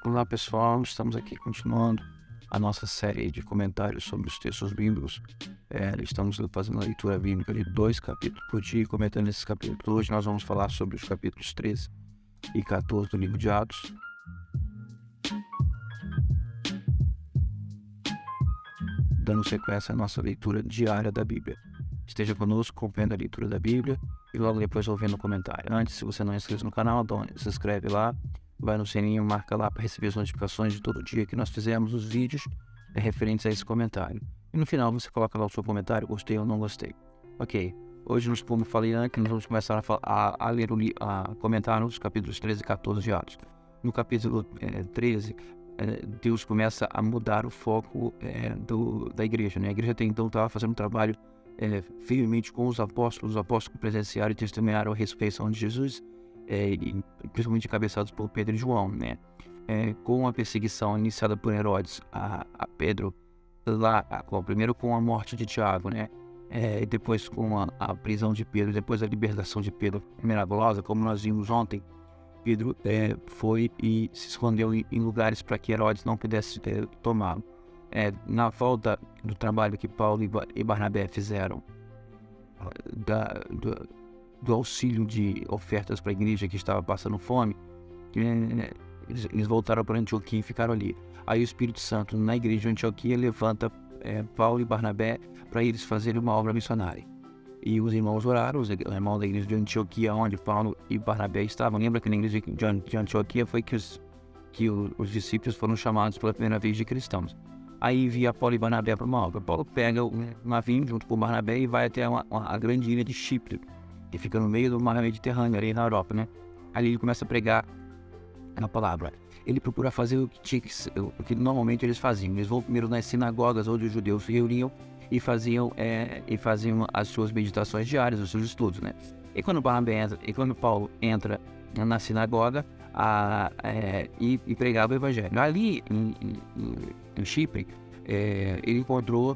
Olá pessoal, estamos aqui continuando a nossa série de comentários sobre os textos bíblicos. Estamos fazendo a leitura bíblica de 2 capítulos por dia, comentando esses capítulos. Hoje nós vamos falar sobre os capítulos 13 e 14 do livro de Atos. Dando sequência à nossa leitura diária da Bíblia. Esteja conosco, acompanhando a leitura da Bíblia e logo depois ouvindo o comentário. Antes, se você não é inscrito no canal, então se inscreve lá, vai no sininho, marca lá para receber as notificações de todo dia que nós fizemos os vídeos referentes a esse comentário. E no final você coloca lá o seu comentário, gostei ou não gostei. Ok, hoje, como falei antes, nós vamos começar a comentar os capítulos 13 e 14 de Atos. No capítulo 13, Deus começa a mudar o foco da igreja, né? A igreja até então estava fazendo um trabalho firmemente com os apóstolos que presenciaram e testemunharam a ressurreição de Jesus, e principalmente encabeçados por Pedro e João, né? Com a perseguição iniciada por Herodes a Pedro, primeiro com a morte de Tiago, né? E depois com a prisão de Pedro, depois a libertação de Pedro miraculosa, como nós vimos ontem. Pedro foi e se escondeu em lugares para que Herodes não pudesse tomá-lo. Na volta do trabalho que Paulo e Barnabé fizeram, do auxílio de ofertas para a igreja que estava passando fome, eles voltaram para Antioquia e ficaram ali. Aí o Espírito Santo, na igreja de Antioquia, levanta Paulo e Barnabé para eles fazerem uma obra missionária. E os irmãos oraram, os irmãos da igreja de Antioquia, onde Paulo e Barnabé estavam. Lembra que na igreja de Antioquia foi que os discípulos foram chamados pela primeira vez de cristãos. Aí envia Paulo e Barnabé para uma obra. Paulo pega um navio junto com Barnabé e vai até a grande ilha de Chipre, que fica no meio do mar Mediterrâneo, ali na Europa, né? Ali ele começa a pregar a palavra. Ele procura fazer o que normalmente eles faziam. Eles vão primeiro nas sinagogas onde os judeus se reuniam e faziam as suas meditações diárias, os seus estudos, né? E quando Paulo entra na sinagoga e pregava o evangelho. Ali em Chipre, ele encontrou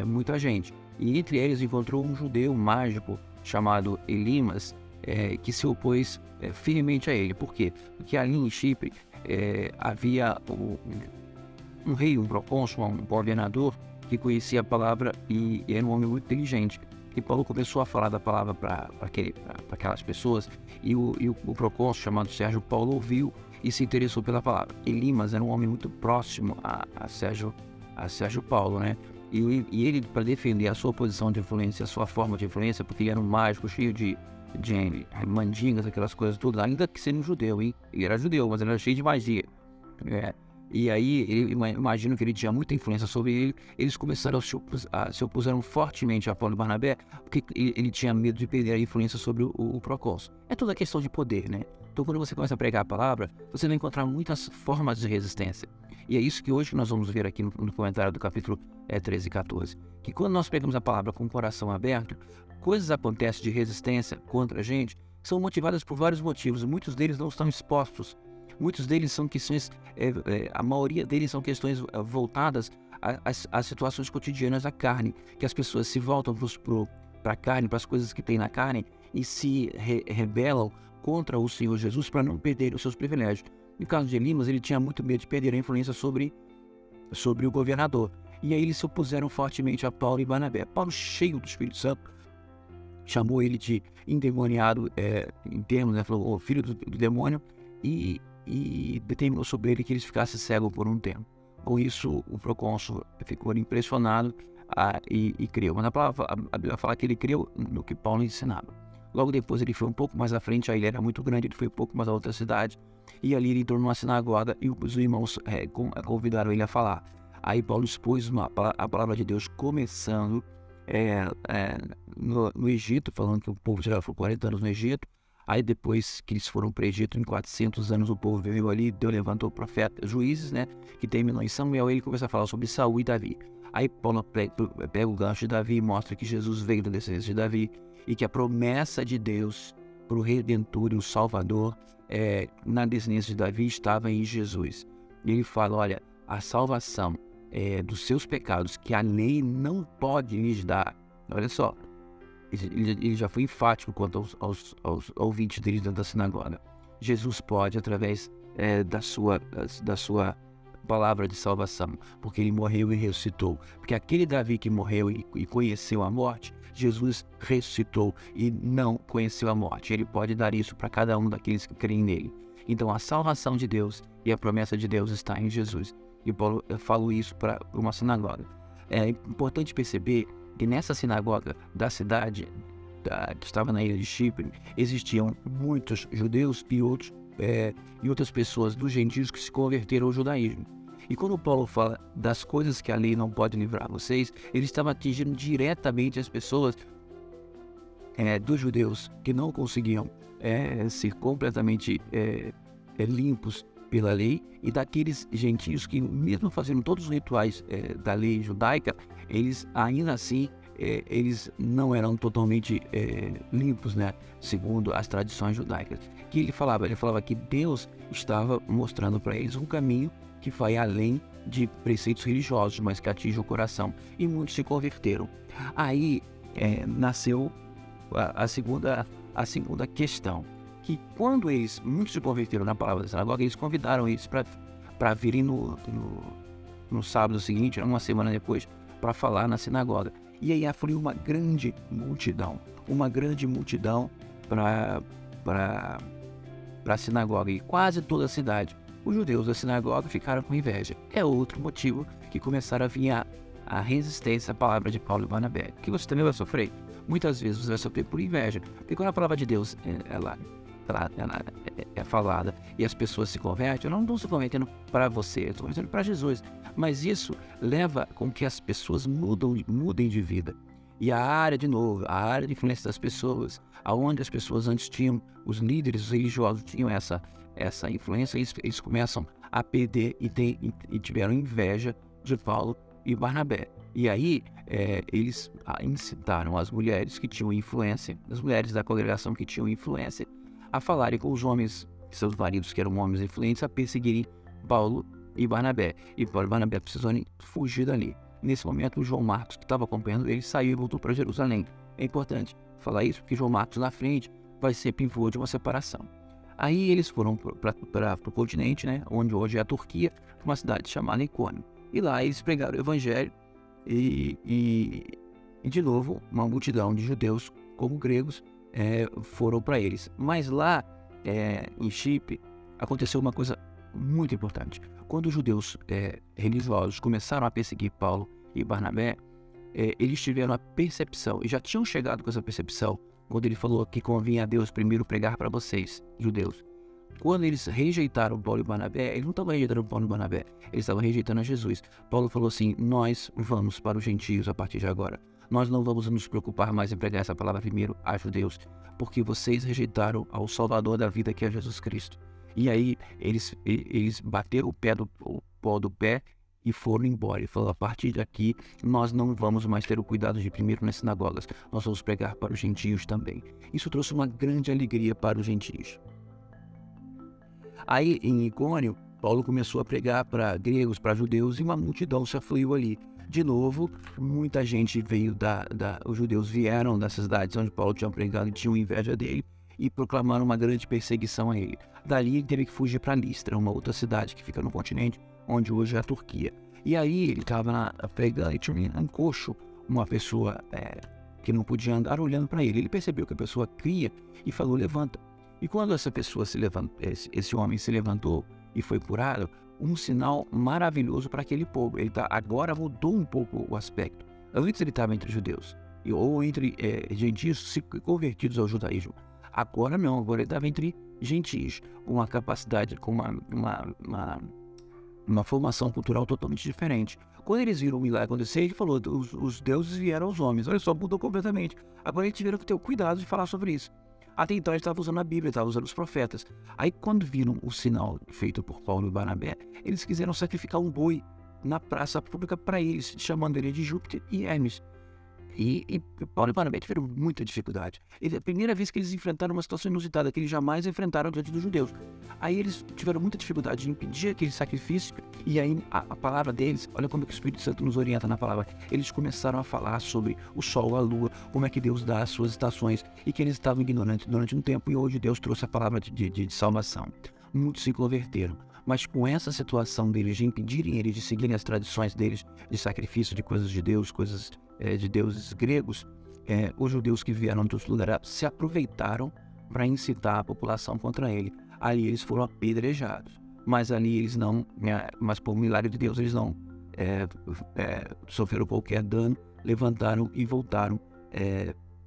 muita gente. E entre eles encontrou um judeu mágico chamado Elimas, que se opôs firmemente a ele. Por quê? Porque ali em Chipre havia um rei, um procônsul, um governador que conhecia a palavra e era um homem muito inteligente. E Paulo começou a falar da palavra para aquelas pessoas, e o procônsul, chamado Sérgio Paulo, ouviu e se interessou pela palavra. Elimas era um homem muito próximo a Sérgio Paulo, né? E ele, para defender a sua posição de influência, a sua forma de influência, porque ele era um mágico cheio de mandingas, aquelas coisas tudo, ainda que sendo um judeu, hein? Ele era judeu, mas ele era cheio de magia. E aí, imagino que ele tinha muita influência sobre ele. Eles começaram se opuseram fortemente a Paulo e Barnabé, porque ele tinha medo de perder a influência sobre o procônsul. É toda questão de poder, né? Então, quando você começa a pregar a palavra, você vai encontrar muitas formas de resistência. E é isso que hoje nós vamos ver aqui no comentário do capítulo 13 e 14. Que quando nós pregamos a palavra com o coração aberto, coisas acontecem de resistência contra a gente, que são motivadas por vários motivos. Muitos deles não estão expostos. Muitos deles são questões, a maioria deles são questões voltadas às situações cotidianas da carne, que as pessoas se voltam para a carne, para as coisas que tem na carne, e se rebelam contra o Senhor Jesus para não perder os seus privilégios. No caso de Elimas, ele tinha muito medo de perder a influência sobre o governador. E aí eles se opuseram fortemente a Paulo e Barnabé. Paulo, cheio do Espírito Santo, chamou ele de endemoniado, em termos, né? Falou, filho do demônio, e determinou sobre ele que ele ficasse cego por um tempo. Com isso, o procônsul ficou impressionado e creu. Mas a Bíblia fala que ele creu no que Paulo ensinava. Logo depois ele foi um pouco mais à frente, a ilha era muito grande, ele foi um pouco mais a outra cidade, e ali ele entrou numa sinagoga e os irmãos convidaram ele a falar. Aí Paulo expôs a palavra de Deus, começando no Egito, falando que o povo já foi 40 anos no Egito. Aí depois que eles foram para o Egito, em 400 anos o povo veio ali, Deus levantou profetas, juízes, né? Que terminou em Samuel, e ele começa a falar sobre Saul e Davi. Aí Paulo pega o gancho de Davi e mostra que Jesus veio da descendência de Davi e que a promessa de Deus para o Redentor e o Salvador na descendência de Davi estava em Jesus. E ele fala, olha, a salvação dos seus pecados que a lei não pode lhes dar. Olha só. Ele já foi enfático quanto aos ouvintes dele dentro da sinagoga. Jesus pode, através da sua palavra de salvação, porque ele morreu e ressuscitou. Porque aquele Davi que morreu e conheceu a morte, Jesus ressuscitou e não conheceu a morte. Ele pode dar isso para cada um daqueles que creem nele. Então a salvação de Deus e a promessa de Deus está em Jesus. E Paulo falou isso para uma sinagoga. É importante perceber que nessa sinagoga da cidade que estava na ilha de Chipre, existiam muitos judeus e outras pessoas dos gentios que se converteram ao judaísmo. E quando Paulo fala das coisas que a lei não pode livrar vocês, ele estava atingindo diretamente as pessoas dos judeus que não conseguiam ser completamente limpos pela lei, e daqueles gentios que, mesmo fazendo todos os rituais da lei judaica, eles ainda assim eles não eram totalmente limpos, né, segundo as tradições judaicas. Que ele falava que Deus estava mostrando para eles um caminho que vai além de preceitos religiosos, mas que atinge o coração, e muitos se converteram. Aí nasceu a segunda questão, que quando muitos se converteram na palavra da sinagoga, eles convidaram eles para virem no sábado seguinte, uma semana depois, para falar na sinagoga. E aí foi uma grande multidão para a sinagoga, e quase toda a cidade. Os judeus da sinagoga ficaram com inveja. É outro motivo que começaram a vir a resistência à palavra de Paulo e Barnabé, que você também vai sofrer. Muitas vezes você vai sofrer por inveja, porque quando a palavra de Deus ela é falada e as pessoas se convertem, eu não estou se convertendo para você, eu estou convertendo para Jesus. Mas isso leva com que as pessoas mudem de vida. E a área de influência das pessoas, aonde as pessoas antes tinham, os líderes os religiosos tinham essa influência, eles começam a perder e tiveram inveja de Paulo e Barnabé. E aí eles incitaram as mulheres que tinham influência, as mulheres da congregação que tinham influência, a falarem com os homens, seus maridos que eram homens influentes, a perseguirem Paulo e Barnabé. E Paulo e Barnabé precisaram fugir dali. Nesse momento, o João Marcos, que estava acompanhando ele, saiu e voltou para Jerusalém. É importante falar isso, porque João Marcos na frente vai ser pivô de uma separação. Aí eles foram para o continente, né, onde hoje é a Turquia, uma cidade chamada Icônio. E lá eles pregaram o evangelho e de novo, uma multidão de judeus como gregos foram para eles. Mas lá em Chipre aconteceu uma coisa muito importante. Quando os judeus religiosos começaram a perseguir Paulo e Barnabé, eles tiveram a percepção, e já tinham chegado com essa percepção, quando ele falou que convinha a Deus primeiro pregar para vocês, judeus. Quando eles rejeitaram Paulo e Barnabé, eles não estavam rejeitando Paulo e Barnabé, eles estavam rejeitando a Jesus. Paulo falou assim: nós vamos para os gentios a partir de agora. Nós não vamos nos preocupar mais em pregar essa palavra primeiro a judeus, porque vocês rejeitaram ao Salvador da vida, que é Jesus Cristo. E aí eles bateram o pó do pé e foram embora. Ele falou: a partir daqui nós não vamos mais ter o cuidado de primeiro nas sinagogas, nós vamos pregar para os gentios também. Isso trouxe uma grande alegria para os gentios. Aí em Icônio, Paulo começou a pregar para gregos, para judeus, e uma multidão se afluiu ali. De novo, muita gente veio os judeus vieram dessas cidades onde Paulo tinha pregado e tinham inveja dele, e proclamaram uma grande perseguição a ele. Dali ele teve que fugir para Listra, uma outra cidade que fica no continente, onde hoje é a Turquia. E aí ele estava pregando e tinha um coxo, uma pessoa que não podia andar, olhando para ele. Ele percebeu que a pessoa cria e falou: levanta. E quando essa pessoa esse homem se levantou e foi curado, um sinal maravilhoso para aquele povo. Ele agora mudou um pouco o aspecto. Antes ele estava entre judeus, ou entre gentios convertidos ao judaísmo. Agora não, agora ele estava entre gentios, com uma capacidade, com uma formação cultural totalmente diferente. Quando eles viram o milagre acontecer, ele falou: os deuses vieram aos homens. Olha só, mudou completamente. Agora eles tiveram que ter o cuidado de falar sobre isso. Até então ele estava usando a Bíblia, estava usando os profetas. Aí quando viram o sinal feito por Paulo e Barnabé, eles quiseram sacrificar um boi na praça pública para eles, chamando ele de Júpiter e Hermes. E Paulo e Barnabé tiveram muita dificuldade. É a primeira vez que eles enfrentaram uma situação inusitada, que eles jamais enfrentaram diante dos judeus. Aí eles tiveram muita dificuldade de impedir aquele sacrifício, e aí a palavra deles, olha como é que o Espírito Santo nos orienta na palavra, eles começaram a falar sobre o sol, a lua, como é que Deus dá as suas estações, e que eles estavam ignorantes durante um tempo, e hoje Deus trouxe a palavra de salvação. muitos se converteram. Mas com essa situação deles de impedirem eles de seguirem as tradições deles de sacrifício de coisas de Deus, coisas de deuses gregos, os judeus que vieram de outros lugares se aproveitaram para incitar a população contra ele. Ali eles foram apedrejados, mas ali eles não, mas por milagre de Deus eles não sofreram qualquer dano, levantaram e voltaram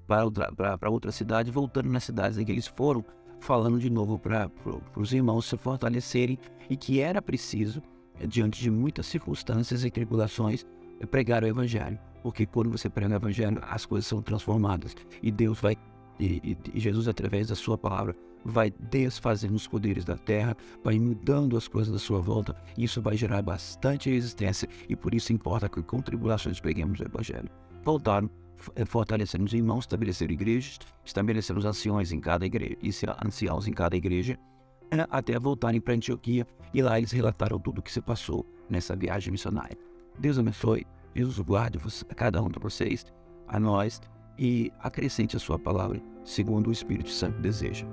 para outra cidade, voltando nas cidades em que eles foram, falando de novo para os irmãos se fortalecerem e que era preciso, diante de muitas circunstâncias e tribulações, pregar o evangelho, porque quando você prega o evangelho as coisas são transformadas e Deus vai, e Jesus através da sua palavra vai desfazendo os poderes da terra, vai mudando as coisas da sua volta, e isso vai gerar bastante resistência, e por isso importa que com tribulações preguemos o evangelho. Voltaram, fortaleceram os irmãos, estabeleceram igrejas, estabeleceram os anciãos em cada igreja, até voltarem para Antioquia, e lá eles relataram tudo o que se passou nessa viagem missionária. Deus abençoe, Jesus guarde a cada um de vocês, a nós, e acrescente a sua palavra, segundo o Espírito Santo deseja.